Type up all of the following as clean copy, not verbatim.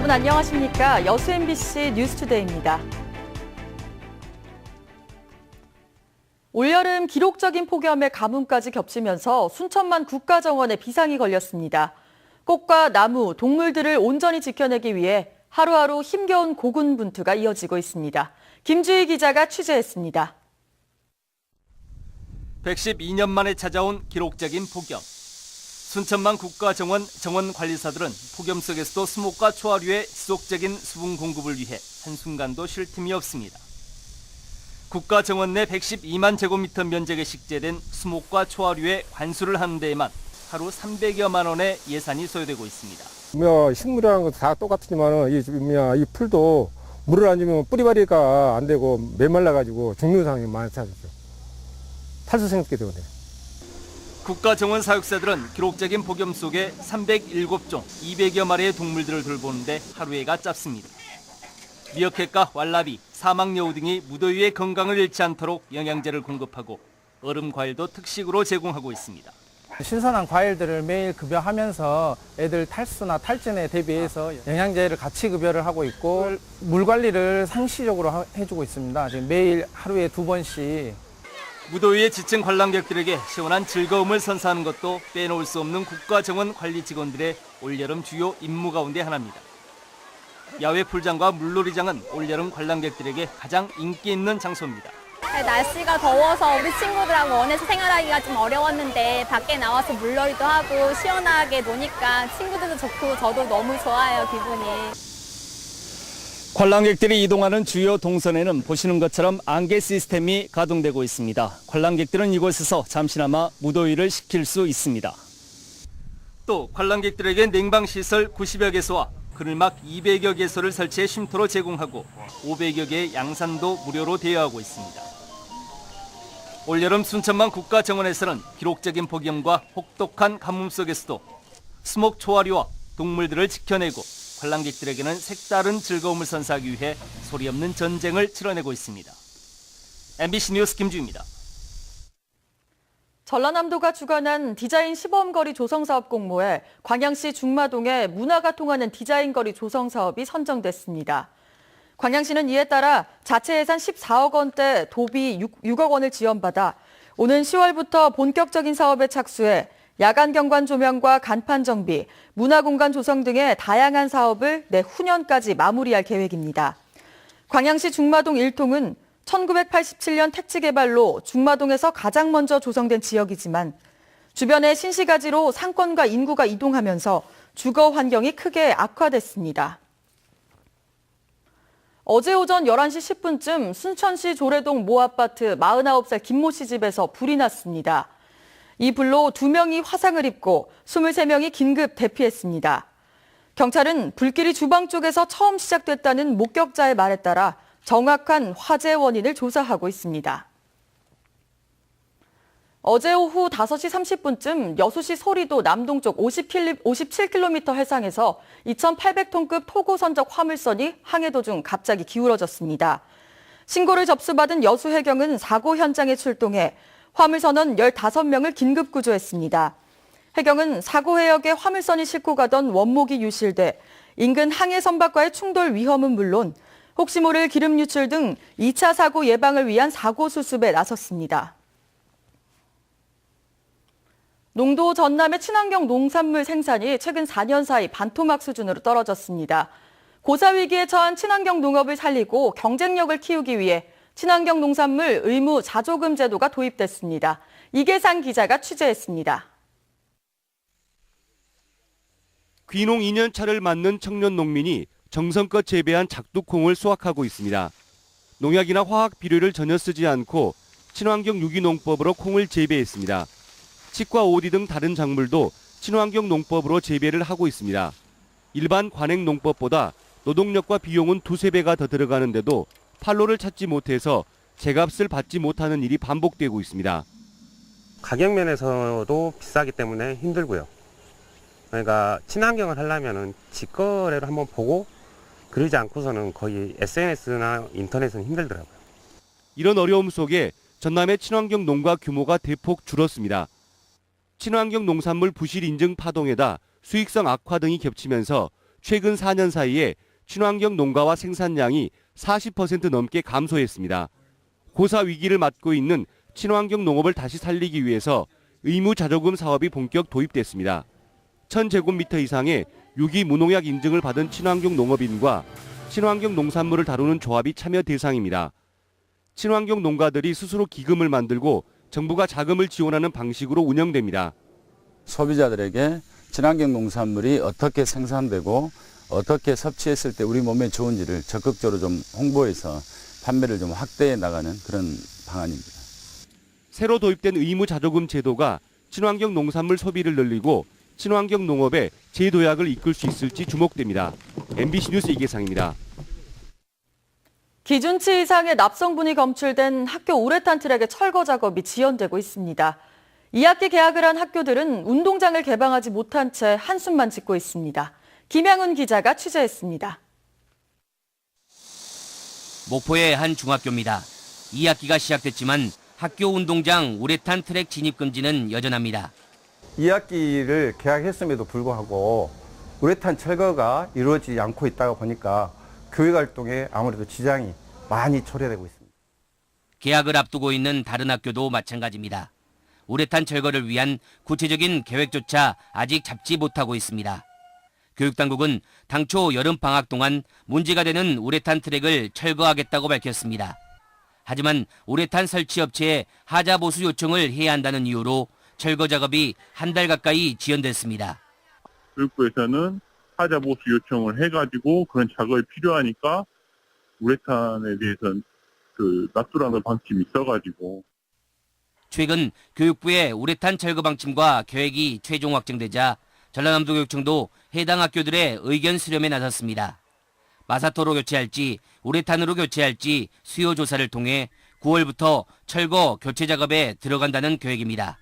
여러분 안녕하십니까? 여수 MBC 뉴스투데이입니다. 올여름 기록적인 폭염에 가뭄까지 겹치면서 순천만 국가정원에 비상이 걸렸습니다. 꽃과 나무, 동물들을 온전히 지켜내기 위해 하루하루 힘겨운 고군분투가 이어지고 있습니다. 김주희 기자가 취재했습니다. 112년 만에 찾아온 기록적인 폭염. 순천만 국가정원 정원관리사들은 폭염 속에서도 수목과 초하류의 지속적인 수분 공급을 위해 한순간도 쉴 틈이 없습니다. 국가정원 내 112만 제곱미터 면적에 식재된 수목과 초하류의 관수를 하는 데에만 하루 300여만 원의 예산이 소요되고 있습니다. 식물이라는 건 다 똑같지만 이 풀도 물을 안 주면 뿌리발이가 안 되고 메말라가지고 죽는 상황이 많다죠. 탈수생기 때문에. 국가정원 사육사들은 기록적인 폭염 속에 307종 200여 마리의 동물들을 돌보는데 하루에가 짧습니다. 미어캣과 왈라비, 사막여우 등이 무더위에 건강을 잃지 않도록 영양제를 공급하고 얼음 과일도 특식으로 제공하고 있습니다. 신선한 과일들을 매일 급여하면서 애들 탈수나 탈진에 대비해서 영양제를 같이 급여를 하고 있고 물 관리를 상시적으로 해주고 있습니다. 지금 매일 하루에 2번씩. 무더위에 지친 관람객들에게 시원한 즐거움을 선사하는 것도 빼놓을 수 없는 국가정원 관리 직원들의 올여름 주요 임무 가운데 하나입니다. 야외 풀장과 물놀이장은 올여름 관람객들에게 가장 인기 있는 장소입니다. 날씨가 더워서 우리 친구들하고 원에서 생활하기가 좀 어려웠는데 밖에 나와서 물놀이도 하고 시원하게 노니까 친구들도 좋고 저도 너무 좋아요, 기분이. 관람객들이 이동하는 주요 동선에는 보시는 것처럼 안개 시스템이 가동되고 있습니다. 관람객들은 이곳에서 잠시나마 무더위를 식힐 수 있습니다. 또 관람객들에게 냉방시설 90여 개소와 그늘막 200여 개소를 설치해 쉼터로 제공하고 500여 개의 양산도 무료로 대여하고 있습니다. 올여름 순천만 국가정원에서는 기록적인 폭염과 혹독한 가뭄 속에서도 수목 초하류와 동물들을 지켜내고 관람객들에게는 색다른 즐거움을 선사하기 위해 소리 없는 전쟁을 치러내고 있습니다. MBC 뉴스 김주희입니다. 전라남도가 주관한 디자인 시범거리 조성사업 공모에 광양시 중마동에 문화가 통하는 디자인거리 조성사업이 선정됐습니다. 광양시는 이에 따라 자체 예산 14억 원대 도비 6억 원을 지원받아 오는 10월부터 본격적인 사업에 착수해 야간 경관 조명과 간판 정비, 문화공간 조성 등의 다양한 사업을 내후년까지 마무리할 계획입니다. 광양시 중마동 1통은 1987년 택지 개발로 중마동에서 가장 먼저 조성된 지역이지만 주변의 신시가지로 상권과 인구가 이동하면서 주거 환경이 크게 악화됐습니다. 어제 오전 11시 10분쯤 순천시 조례동 모 아파트 49살 김모 씨 집에서 불이 났습니다. 이 불로 2명이 화상을 입고 23명이 긴급 대피했습니다. 경찰은 불길이 주방 쪽에서 처음 시작됐다는 목격자의 말에 따라 정확한 화재 원인을 조사하고 있습니다. 어제 오후 5시 30분쯤 여수시 소리도 남동쪽 57km 해상에서 2,800톤급 토고선적 화물선이 항해 도중 갑자기 기울어졌습니다. 신고를 접수받은 여수해경은 사고 현장에 출동해 화물선원 15명을 긴급 구조했습니다. 해경은 사고 해역에 화물선이 싣고 가던 원목이 유실돼 인근 항해 선박과의 충돌 위험은 물론 혹시 모를 기름 유출 등 2차 사고 예방을 위한 사고 수습에 나섰습니다. 농도 전남의 친환경 농산물 생산이 최근 4년 사이 반토막 수준으로 떨어졌습니다. 고사 위기에 처한 친환경 농업을 살리고 경쟁력을 키우기 위해 친환경 농산물 의무 자조금 제도가 도입됐습니다. 이계상 기자가 취재했습니다. 귀농 2년 차를 맞는 청년 농민이 정성껏 재배한 작두콩을 수확하고 있습니다. 농약이나 화학 비료를 전혀 쓰지 않고 친환경 유기농법으로 콩을 재배했습니다. 치과, 오디 등 다른 작물도 친환경 농법으로 재배를 하고 있습니다. 일반 관행 농법보다 노동력과 비용은 2~3배가 더 들어가는데도 판로를 찾지 못해서 제값을 받지 못하는 일이 반복되고 있습니다. 가격 면에서도 비싸기 때문에 힘들고요. 그러니까 친환경을 하려면 직거래를 한번 보고 그러지 않고서는 거의 SNS나 인터넷은 힘들더라고요. 이런 어려움 속에 전남의 친환경 농가 규모가 대폭 줄었습니다. 친환경 농산물 부실 인증 파동에다 수익성 악화 등이 겹치면서 최근 4년 사이에 친환경 농가와 생산량이 40% 넘게 감소했습니다. 고사 위기를 맞고 있는 친환경 농업을 다시 살리기 위해서 의무 자조금 사업이 본격 도입됐습니다. 1000제곱미터 이상의 유기 무농약 인증을 받은 친환경 농업인과 친환경 농산물을 다루는 조합이 참여 대상입니다. 친환경 농가들이 스스로 기금을 만들고 정부가 자금을 지원하는 방식으로 운영됩니다. 소비자들에게 친환경 농산물이 어떻게 생산되고 어떻게 섭취했을 때 우리 몸에 좋은지를 적극적으로 좀 홍보해서 판매를 좀 확대해 나가는 그런 방안입니다. 새로 도입된 의무 자조금 제도가 친환경 농산물 소비를 늘리고 친환경 농업의 재도약을 이끌 수 있을지 주목됩니다. MBC 뉴스 이계상입니다. 기준치 이상의 납성분이 검출된 학교 우레탄 트랙의 철거 작업이 지연되고 있습니다. 2학기 개학을 한 학교들은 운동장을 개방하지 못한 채 한숨만 짓고 있습니다. 김양훈 기자가 취재했습니다. 목포의 한 중학교입니다. 2학기가 시작됐지만 학교 운동장 우레탄 트랙 진입 금지는 여전합니다. 2학기를 개학했음에도 불구하고 우레탄 철거가 이루어지지 않고 있다가 보니까 교육 활동에 아무래도 지장이 많이 초래되고 있습니다. 개학을 앞두고 있는 다른 학교도 마찬가지입니다. 우레탄 철거를 위한 구체적인 계획조차 아직 잡지 못하고 있습니다. 교육당국은 당초 여름방학 동안 문제가 되는 우레탄 트랙을 철거하겠다고 밝혔습니다. 하지만 우레탄 설치 업체에 하자 보수 요청을 해야 한다는 이유로 철거 작업이 한 달 가까이 지연됐습니다. 교육부에서는 하자 보수 요청을 해가지고 그런 작업이 필요하니까 우레탄에 대해서는 납두라는 방침이 있어가지고. 최근 교육부의 우레탄 철거 방침과 계획이 최종 확정되자 전라남도교육청도 해당 학교들의 의견 수렴에 나섰습니다. 마사토로 교체할지 우레탄으로 교체할지 수요 조사를 통해 9월부터 철거 교체 작업에 들어간다는 계획입니다.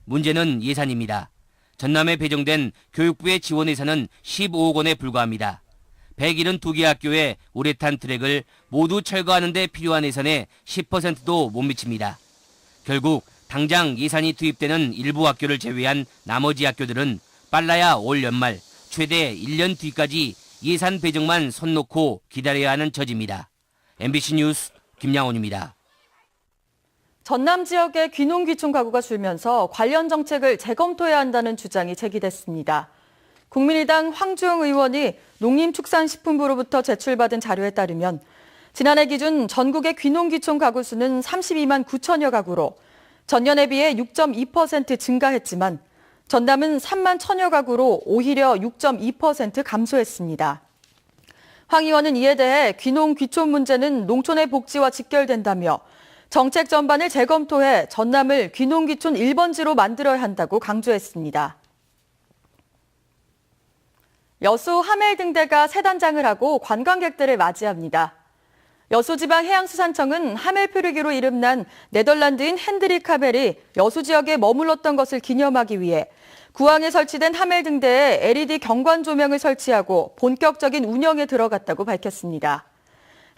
문제는 예산입니다. 전남에 배정된 교육부의 지원 예산은 15억 원에 불과합니다. 172개 학교의 우레탄 트랙을 모두 철거하는 데 필요한 예산의 10%도 못 미칩니다. 결국 당장 예산이 투입되는 일부 학교를 제외한 나머지 학교들은 빨라야 올 연말, 최대 1년 뒤까지 예산 배정만 손 놓고 기다려야 하는 처지입니다. MBC 뉴스 김양훈입니다. 전남 지역의 귀농귀촌 가구가 줄면서 관련 정책을 재검토해야 한다는 주장이 제기됐습니다. 국민의당 황주영 의원이 농림축산식품부로부터 제출받은 자료에 따르면 지난해 기준 전국의 귀농귀촌 가구 수는 32만 9천여 가구로 전년에 비해 6.2% 증가했지만 전남은 3만 1천여 가구로 오히려 6.2% 감소했습니다. 황 의원은 이에 대해 귀농귀촌 문제는 농촌의 복지와 직결된다며 정책 전반을 재검토해 전남을 귀농귀촌 1번지로 만들어야 한다고 강조했습니다. 여수 하멜등대가 새 단장을 하고 관광객들을 맞이합니다. 여수지방해양수산청은 하멜 표류기로 이름난 네덜란드인 핸드릭 하멜이 여수 지역에 머물렀던 것을 기념하기 위해 구항에 설치된 하멜등대에 LED 경관 조명을 설치하고 본격적인 운영에 들어갔다고 밝혔습니다.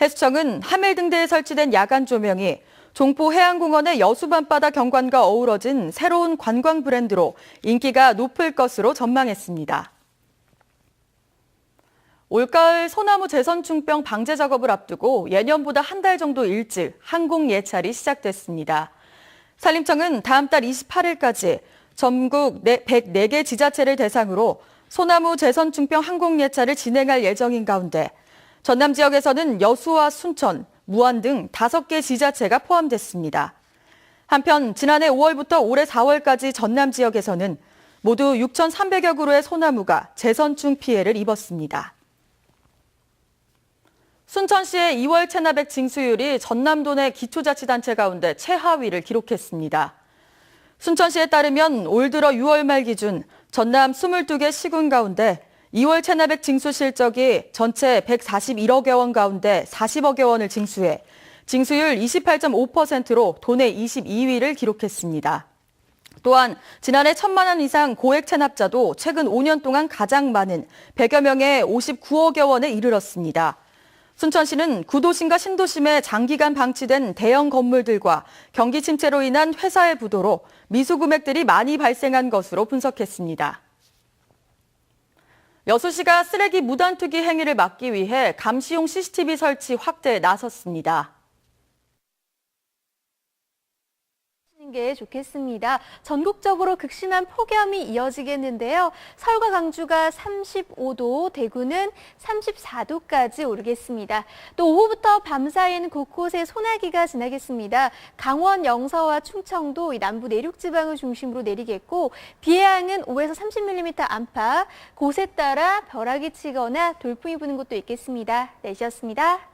해수청은 하멜등대에 설치된 야간 조명이 종포해양공원의 여수 밤바다 경관과 어우러진 새로운 관광 브랜드로 인기가 높을 것으로 전망했습니다. 올가을 소나무 재선충병 방제 작업을 앞두고 예년보다 한 달 정도 일찍 항공 예찰이 시작됐습니다. 산림청은 다음 달 28일까지 전국 104개 지자체를 대상으로 소나무 재선충병 항공 예찰을 진행할 예정인 가운데 전남 지역에서는 여수와 순천, 무안 등 5개 지자체가 포함됐습니다. 한편 지난해 5월부터 올해 4월까지 전남 지역에서는 모두 6,300여 그루의 소나무가 재선충 피해를 입었습니다. 순천시의 2월 체납액 징수율이 전남도 내 기초자치단체 가운데 최하위를 기록했습니다. 순천시에 따르면 올 들어 6월 말 기준 전남 22개 시군 가운데 2월 체납액 징수 실적이 전체 141억여 원 가운데 40억여 원을 징수해 징수율 28.5%로 도내 22위를 기록했습니다. 또한 지난해 1,000만 원 이상 고액 체납자도 최근 5년 동안 가장 많은 100여 명의 59억여 원에 이르렀습니다. 순천시는 구도심과 신도심에 장기간 방치된 대형 건물들과 경기 침체로 인한 회사의 부도로 미수 금액들이 많이 발생한 것으로 분석했습니다. 여수시가 쓰레기 무단 투기 행위를 막기 위해 감시용 CCTV 설치 확대에 나섰습니다. 게 좋겠습니다. 전국적으로 극심한 폭염이 이어지겠는데요. 서울과 광주가 35도, 대구는 34도까지 오르겠습니다. 또 오후부터 밤사이에는 곳곳에 소나기가 지나겠습니다. 강원 영서와 충청도 남부 내륙 지방을 중심으로 내리겠고 비의 양은 5에서 30mm 안팎, 곳에 따라 벼락이 치거나 돌풍이 부는 곳도 있겠습니다. 날씨였습니다.